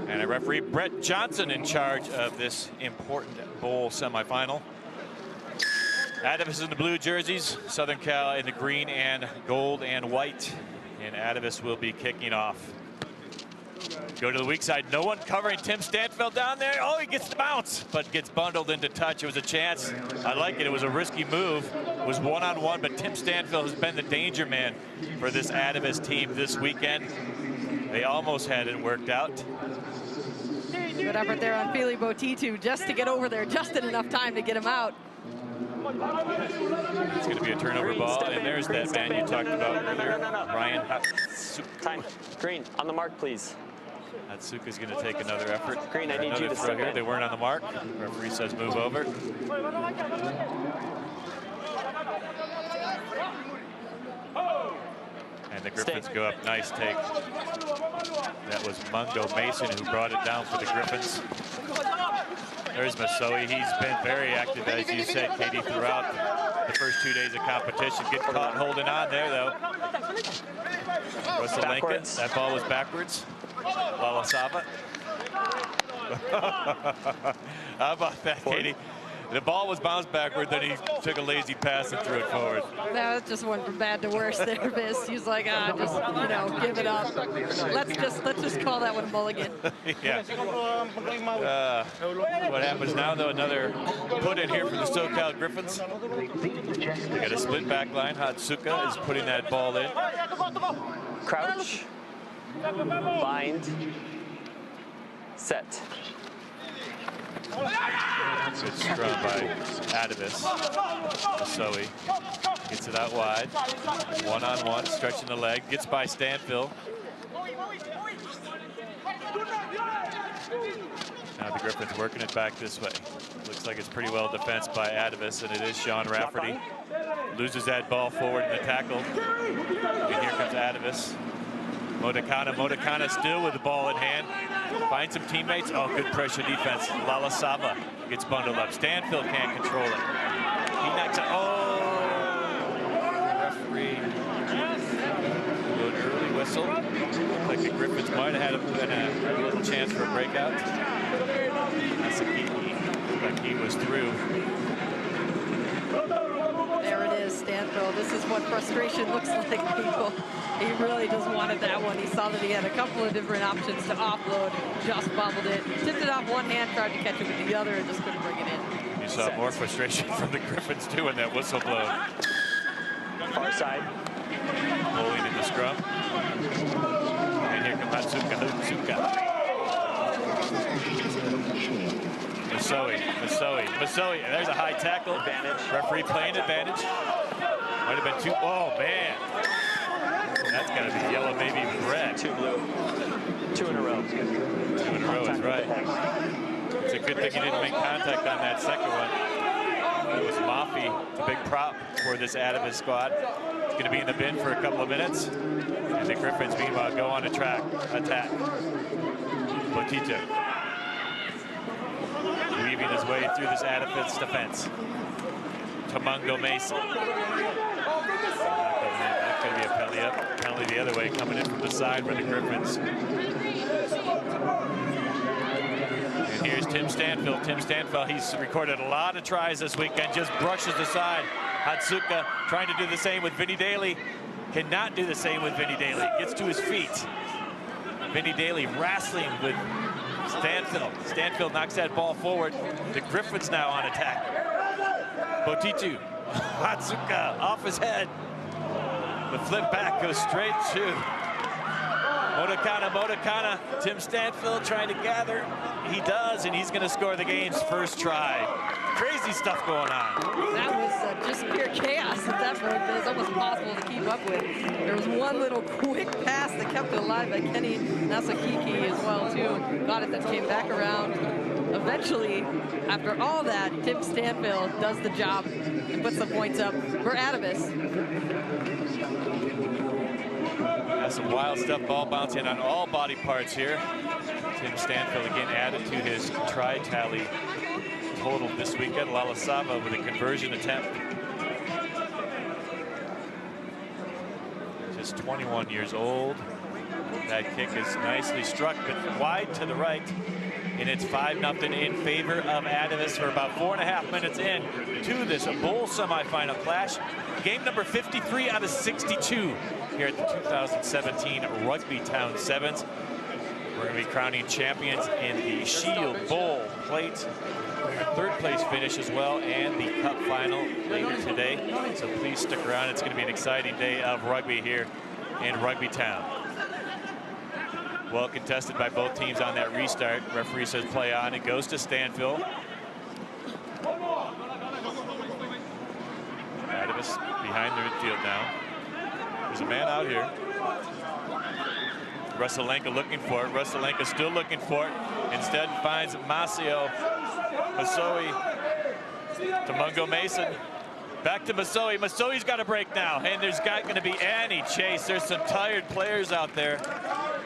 And a referee, Brett Johnson, in charge of this important bowl semifinal. Atavus in the blue jerseys, Southern Cal in the green and gold and white. And Atavus will be kicking off. Go to the weak side, no one covering Tim Stanfield down there. Oh, he gets the bounce, but gets bundled into touch. It was a chance. I like it. It was a risky move. It was one-on-one, but Tim Stanfield has been the danger man for this Atavus team this weekend. They almost had it worked out. Good effort there on Fili Botitu just to get over there just in enough time to get him out. It's going to be a turnover ball, and there's that man you talked about earlier, Ryan Hatsuka. Time. Green, on the mark, please. Hatsuka's going to take another effort. Green, I need you to step here. in. They weren't on the mark. Referee says move over. And the Griffins go up. Nice take. That was Mungo Mason who brought it down for the Griffins. There's Masoe. He's been very active, as you said, Katie, throughout the first 2 days of competition. Get caught holding on there, though. Russell Lincoln. That ball was backwards. Lalasava. How about that, Katie? The ball was bounced backward, then he took a lazy pass and threw it forward. That just went from bad to worse there, Viz. He's like, just, you know, give it up. Let's just call that one a mulligan. Yeah. What happens now, though? Another put in here for the So Cal Griffins. They got a split back line. Hatsuka is putting that ball in. Crouch. Bind. Set. Good scrum by Atavus. Masoe gets it out wide. One-on-one, stretching the leg. Gets by Stanfield. Now the Griffins working it back this way. Looks like it's pretty well defensed by Atavus, and it is Sean Rafferty. Loses that ball forward in the tackle. And here comes Atavus. Modakana still with the ball in hand. Finds some teammates. Oh, good pressure defense. Lalasava gets bundled up. Stanfield can't control it. He knocks it. Oh! Referee. An early whistle. Looked like the Griffins might have had a little chance for a breakout. Masakiki looked like he was through. There it is, Stanfield. This is what frustration looks like, people. He really just wanted that one. He saw that he had a couple of different options to offload, just bobbled it, tipped it off one hand, tried to catch it with the other, and just couldn't bring it in. You saw more frustration from the Griffins, too, when that whistle blew. Far side. Bowling in the scrum. And here comes Hatsuka. Masoe. There's a high tackle. Advantage. Referee playing advantage. Might have been two. Oh, man. That's got to be yellow, maybe even red. Two blue. Two in a row. Two in a row is right. It's a good thing he didn't make contact on that second one. It was Mafi, the big prop for this Atavus squad. It's going to be in the bin for a couple of minutes. And the Griffins, meanwhile, go on attack. Botitu weaving his way through this Atavus defense. Mungo Mason. That's going to be a penalty the other way, coming in from the side for the Griffins. And here's Tim Stanfield. He's recorded a lot of tries this weekend, just brushes aside. Hatsuka trying to do the same with Vinny Daly. Cannot do the same with Vinny Daly. Gets to his feet. Vinny Daly wrestling with Stanfield. Stanfield knocks that ball forward. The Griffins now on attack. Botitu. Hatsuka off his head. The flip back goes straight to Modakana. Tim Stanfield trying to gather. He does, and he's going to score the game's first try. Crazy stuff going on. That was just pure chaos at that point. It was almost impossible to keep up with. There was one little quick pass that kept it alive by Kenny Masakiki as well, too. Got it, that came back around. Eventually, after all that, Tim Stanfield does the job and puts some points up for Atavus. Some wild stuff, ball bouncing on all body parts here. Tim Stanfield again added to his try tally total this weekend. Lalasava with a conversion attempt. Just 21 years old. That kick is nicely struck, but wide to the right. And it's 5-0 in favor of Atavus for about 4.5 minutes in to this bowl semifinal clash. Game number 53 out of 62 here at the 2017 Rugby Town Sevens. We're going to be crowning champions in the Shield Bowl Plate, third place finish as well, and the Cup final later today. So please stick around. It's going to be an exciting day of rugby here in Rugby Town. Well contested by both teams on that restart. Referee says play on. It goes to Stanfield. Atavus behind the midfield now. There's a man out here. Russalenka looking for it. Russalenka still looking for it. Instead finds Masio. Masoe to Mungo Mason. Back to Masoe. Masoe's got a break now. And there's not going to be any chase. There's some tired players out there.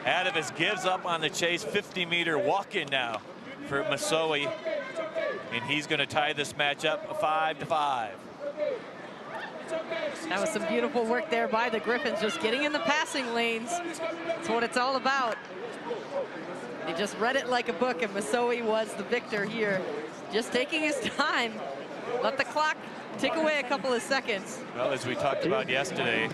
Atavus gives up on the chase. 50-meter walk-in now for Masoe. And he's going to tie this match up 5-5. That was some beautiful work there by the Griffins, just getting in the passing lanes. That's what it's all about. They just read it like a book, and Masoe was the victor here. Just taking his time. Let the clock tick away a couple of seconds. Well, as we talked about yesterday,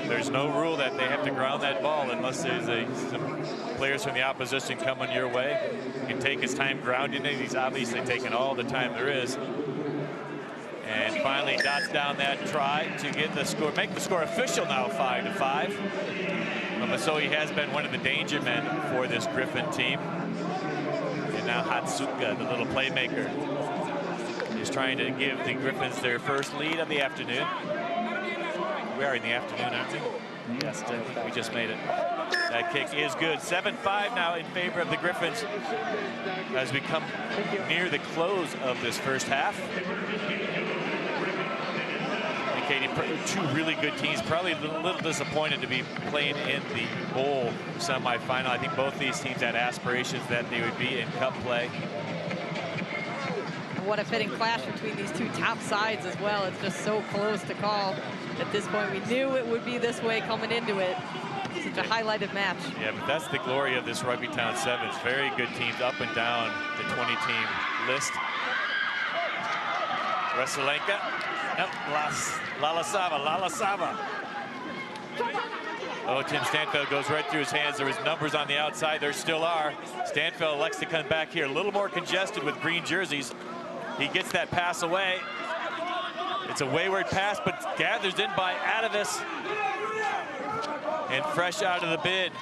there's no rule that they have to ground that ball unless there's some players from the opposition coming your way. He can take his time grounding it. He's obviously taking all the time there is. And finally dots down that try to get the score, make the score official now, 5-5. But Masoe has been one of the danger men for this Griffin team. And now Hatsuka, the little playmaker, is trying to give the Griffins their first lead of the afternoon. We are in the afternoon, aren't we? Yes, I think we just made it. That kick is good. 7-5 now in favor of the Griffins as we come near the close of this first half. Katie, two really good teams. Probably a little disappointed to be playing in the bowl semifinal. I think both these teams had aspirations that they would be in cup play. What a fitting clash between these two top sides as well. It's just so close to call at this point. We knew it would be this way coming into it. Such a highlighted match. Yeah, but that's the glory of this Rugby Town Sevens. Very good teams up and down the 20-team list. Russalenka. Nope, Lalasava. Oh, Tim Stanfield goes right through his hands. There was numbers on the outside. There still are. Stanfield elects to come back here a little more congested with green jerseys. He gets that pass away. It's a wayward pass, but gathers in by Atavus. And fresh out of the bid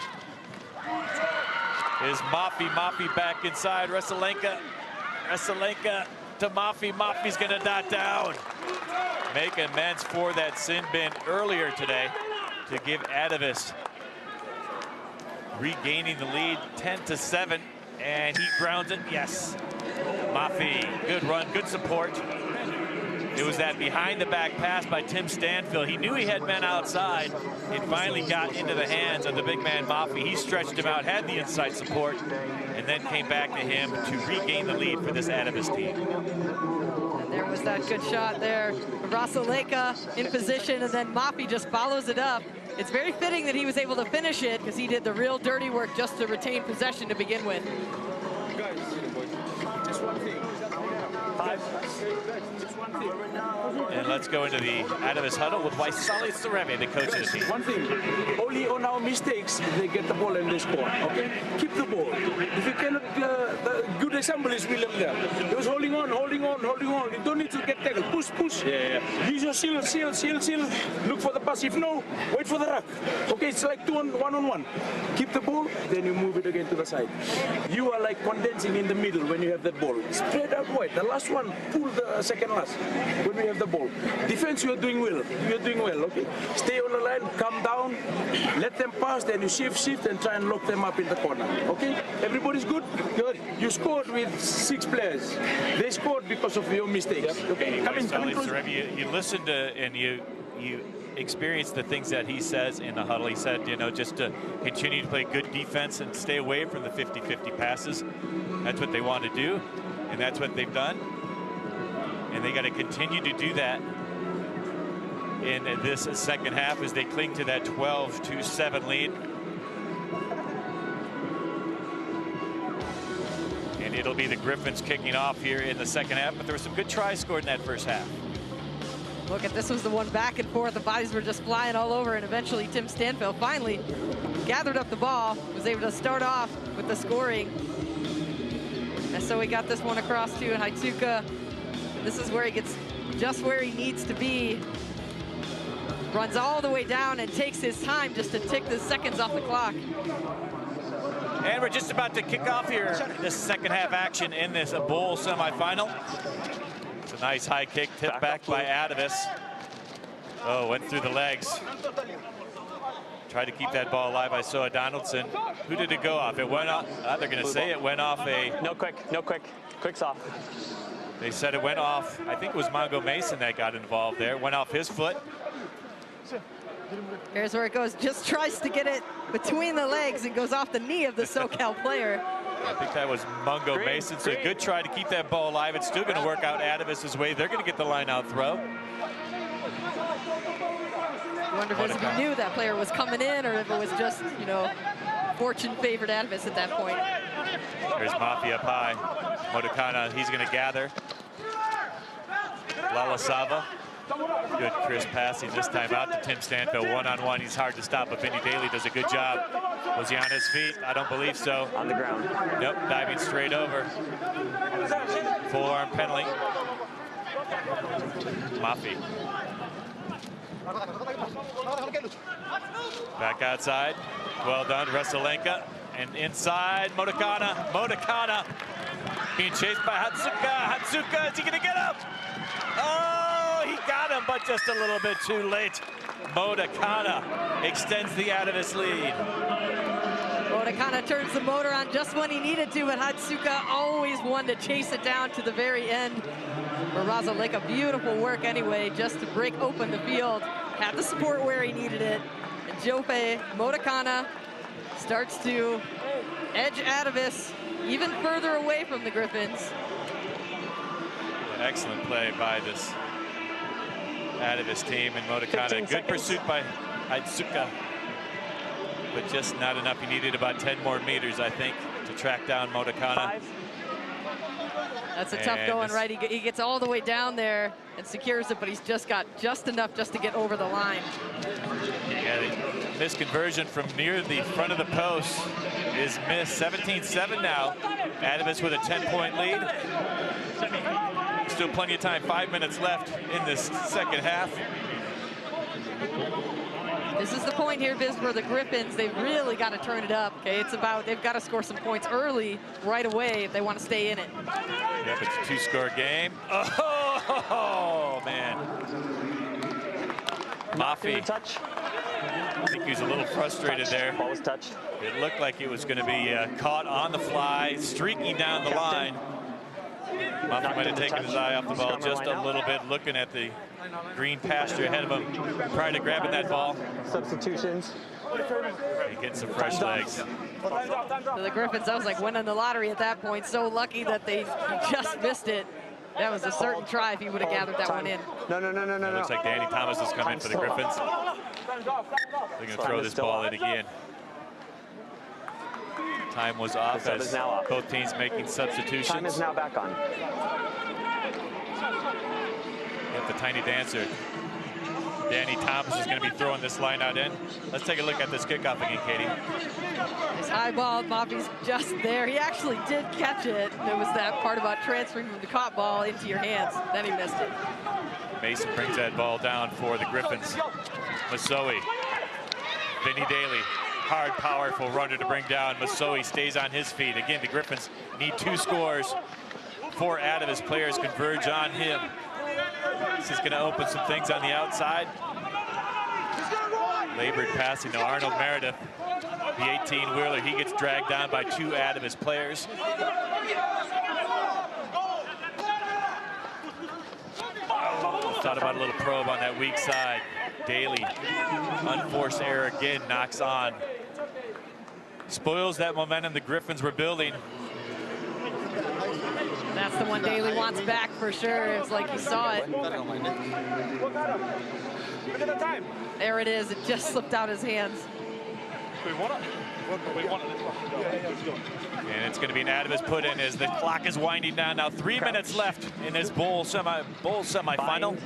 is Mafi. Mafi back inside. Russalenka to Mafi. Mafi's gonna dot down. Make amends for that sin bin earlier today to give Atavus regaining the lead 10-7, and he grounds it. Yes, Mafi, good run, good support. It was that behind the back pass by Tim Stanfield. He knew he had men outside. It finally got into the hands of the big man Mafi. He stretched him out, had the inside support, and then came back to him to regain the lead for this Atavus team. And there was that good shot there. Russalenka in position, and then Mafi just follows it up. It's very fitting that he was able to finish it because he did the real dirty work just to retain possession to begin with. Guys, just one thing. And let's go into the Atavus huddle with Waisali Saremi, the coach of the team. One thing, only on our mistakes they get the ball and they score. Okay, keep the ball. If you cannot, the good example is William there. He was holding on. You don't need to get tackled. Push. Yeah. Use your seal. Look for the pass. If no, wait for the ruck. Okay, it's like one-on-one. Keep the ball, then you move it again to the side. You are like condensing in the middle when you have that ball. Spread out wide. The last one, pull the second last when we have the ball. Defense, you are doing well. Okay? Stay on the line, come down, let them pass, then you shift and try and lock them up in the corner. Okay? Everybody's good? Good. You scored with 6 players. They scored because of your mistakes. Yep. Okay? Come in. Saremi, you listen to and you experience the things that he says in the huddle. He said, you know, just to continue to play good defense and stay away from the 50-50 passes. That's what they want to do, and that's what they've done. And they got to continue to do that in this second half as they cling to that 12-7 lead. And it'll be the Griffins kicking off here in the second half, but there were some good tries scored in that first half. Look at this was the one back and forth. The bodies were just flying all over, and eventually Tim Stanfield finally gathered up the ball, was able to start off with the scoring. And so we got this one across to Haitsuka. This is where he gets just where he needs to be. Runs all the way down and takes his time just to tick the seconds off the clock. And we're just about to kick off here this second half action in this bowl semifinal. It's a nice high kick tipped back by Atavus. Oh, went through the legs. Tried to keep that ball alive. I saw Donaldson. Who did it go off? It went off. They're going to say it went off a... No quick, no quick. Quick's off. They said it went off. I think it was Mongo Mason that got involved there. Went off his foot. Here's where it goes. Just tries to get it between the legs and goes off the knee of the So Cal player. I think that was Mongo Mason. So a good try to keep that ball alive. It's still going to work out Atavus' way. They're going to get the line out throw. I wonder if he knew that player was coming in, or if it was just, you know, fortune favored Atavus at that point. There's Mafia up high. Modokana, he's going to gather. Lalasava. Good crisp passing this time out to Tim Stanfield. One-on-one, he's hard to stop, but Vinny Daly does a good job. Was he on his feet? I don't believe so. On the ground. Nope, diving straight over. Full arm penalty. Mafi. Back outside. Well done, Resalenka. And inside, Modokana. Modokana being chased by Hatsuka. Hatsuka, is he going to get up? Oh, he got him, but just a little bit too late. Modokana extends the Atavus lead. Modokana turns the motor on just when he needed to, but Hatsuka always wanted to chase it down to the very end. For Resalenka, beautiful work anyway, just to break open the field. Had the support where he needed it. And Jope Modokana starts to edge Atavus even further away from the Griffins. Excellent play by this Atavus team, and Modokana. Good pursuit by Hatsuka, but just not enough. He needed about 10 more meters, I think, to track down Modokana. That's a tough going, right? He gets all the way down there and secures it, but he's just got just enough just to get over the line. Yeah, the missed conversion from near the front of the post is missed. 17-7 now. Atavus with a 10-point lead. Still plenty of time, 5 minutes left in this second half. This is the point here, Biz, where the Griffins, they've really got to turn it up, okay? It's about, they've got to score some points early, right away, if they want to stay in it. Yep, it's a two-score game. Oh, man. Mafi. Touch. I think he was a little frustrated there. Ball was touched. It looked like it was going to be caught on the fly, streaking down the line. Mafi might have taken his eye off the ball just a little bit, looking at the green pasture ahead of him prior to grabbing that ball. Substitutions. He gets some fresh legs. So the Griffins, that was like winning the lottery at that point. So lucky that they just missed it. That was a certain try if he would have gathered that one in. No. It looks like Danny Thomas has come in for the Griffins. They're going to throw this ball in again. Time was off as both teams making substitutions. Time is now back on. At the tiny dancer, Danny Thomas is going to be throwing this line out in. Let's take a look at this kickoff again, Katie. This high ball, Bobby's just there. He actually did catch it. There was that part about transferring from the caught ball into your hands. Then he missed it. Mason brings that ball down for the Griffins. Masoe, Vinny Daly. Hard, powerful runner to bring down. Masoe stays on his feet. Again, the Griffins need 2 scores. 4 Atavus players converge on him. This is going to open some things on the outside. Labored passing to Arnold Meredith. The 18-wheeler, he gets dragged down by 2 Atavus players. Thought about a little probe on that weak side. Daly, unforced error again, knocks on. Spoils that momentum the Griffins were building. That's the one Daly wants back for sure. It's like he saw it. There it is. It just slipped out his hands. And it's going to be an Atavus put in as the clock is winding down. Now 3 minutes left in this bowl semifinal.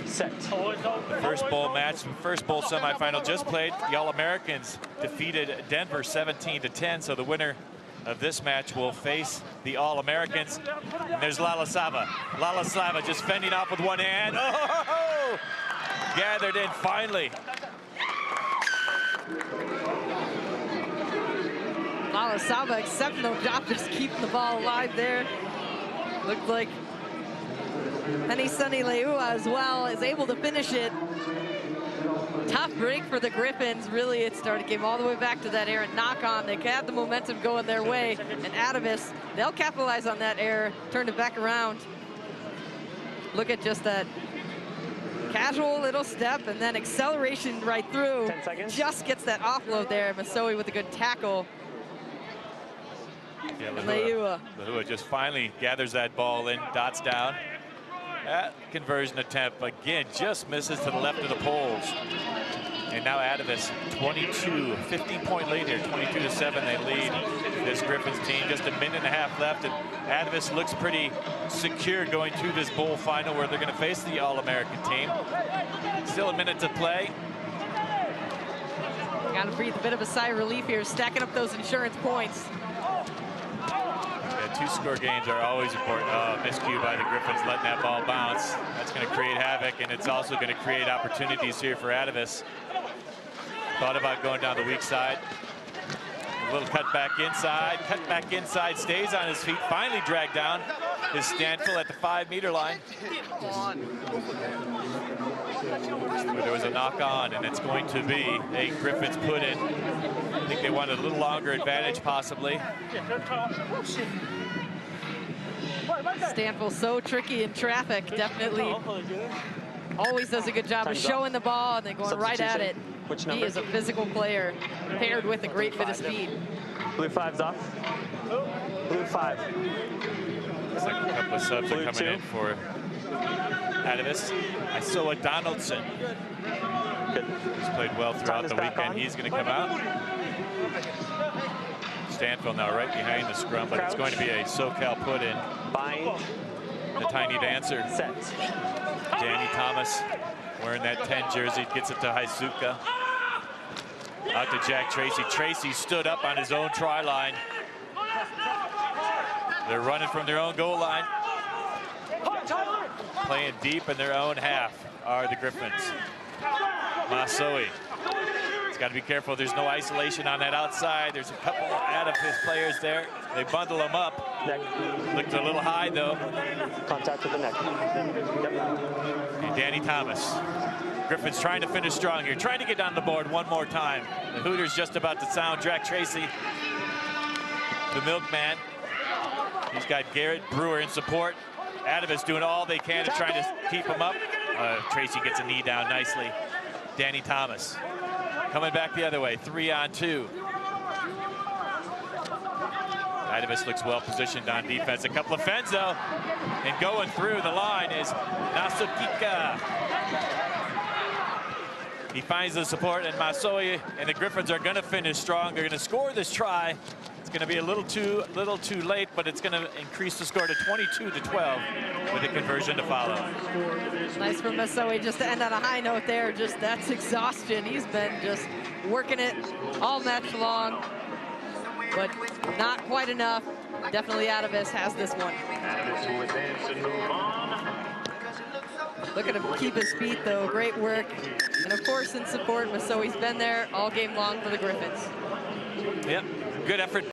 Set. The first bowl match, first bowl semifinal just played. The All-Americans defeated Denver 17-10. So the winner of this match will face the All-Americans. And there's Lalaslava. Lalaslava just fending off with one hand. Oh! Gathered in finally. Lalaslava exceptional job just keeping the ball alive there. Looked like Penny Sunny Leua as well is able to finish it. Tough break for the Griffins. Really, it started game all the way back to that error and knock on. They had the momentum going their way, and Atavus, they'll capitalize on that error, turn it back around. Look at just that casual little step and then acceleration right through. 10 seconds. Just gets that offload there. Masoe with a good tackle. Yeah, Leua just finally gathers that ball in, dots down. That conversion attempt, again, just misses to the left of the poles. And now Atavus, 15-point lead here, 22-7 they lead this Griffins team. Just a minute and a half left, and Atavus looks pretty secure going to this bowl final where they're going to face the All-American team. Still a minute to play. got to breathe a bit of a sigh of relief here, stacking up those insurance points. Yeah, two-score games are always important. Miscue by the Griffins, letting that ball bounce. That's going to create havoc, and it's also going to create opportunities here for Atavus. Thought about going down the weak side. A little cut back inside, stays on his feet, finally dragged down is Stanfield at the 5-meter line. But there was a knock on, and it's going to be a Griffins put in. I think they wanted a little longer advantage, possibly. Stanfield so tricky in traffic, definitely. Always does a good job of showing the ball and then going right at it. He is a physical player paired with a great bit of speed. Blue 5's off. Blue 5. Looks like a couple of subs Blue are coming 2. in for Atavus. I saw Donaldson. Good. He's played well throughout the weekend. He's going to come out. Stanfield now right behind the scrum, but it's going to be a So Cal put in. Bind. The tiny dancer. Set. Danny Thomas wearing that 10 jersey, gets it to Haisuka. Out to Jack Tracy. Tracy stood up on his own try line. They're running from their own goal line. Playing deep in their own half are the Griffins. Masoe. He's got to be careful. There's no isolation on that outside. There's a couple out of his players there. They bundle him up. Neck. Looked a little high, though. Contact with the neck. Yep. And Danny Thomas. Griffins trying to finish strong here, trying to get on the board one more time. The Hooters just about to sound. Jack Tracy, the milkman. He's got Garrett Brewer in support. Atavus doing all they can to try to keep him up. Tracy gets a knee down nicely. Danny Thomas coming back the other way, 3-on-2. Atavus looks well positioned on defense. A couple of fends though, and going through the line is Nasukika. He finds the support, and Masoe and the Griffins are going to finish strong. They're going to score this try. It's going to be a little too late, but it's going to increase the score to 22-12 with a conversion to follow. Nice for Masoe just to end on a high note there. Just that's exhaustion. He's been just working it all match long, but not quite enough. Definitely Atavus has this one. Look at him keep his feet though. Great work. And of course in support, Masoe's been there all game long for the Griffins. Yep, good effort.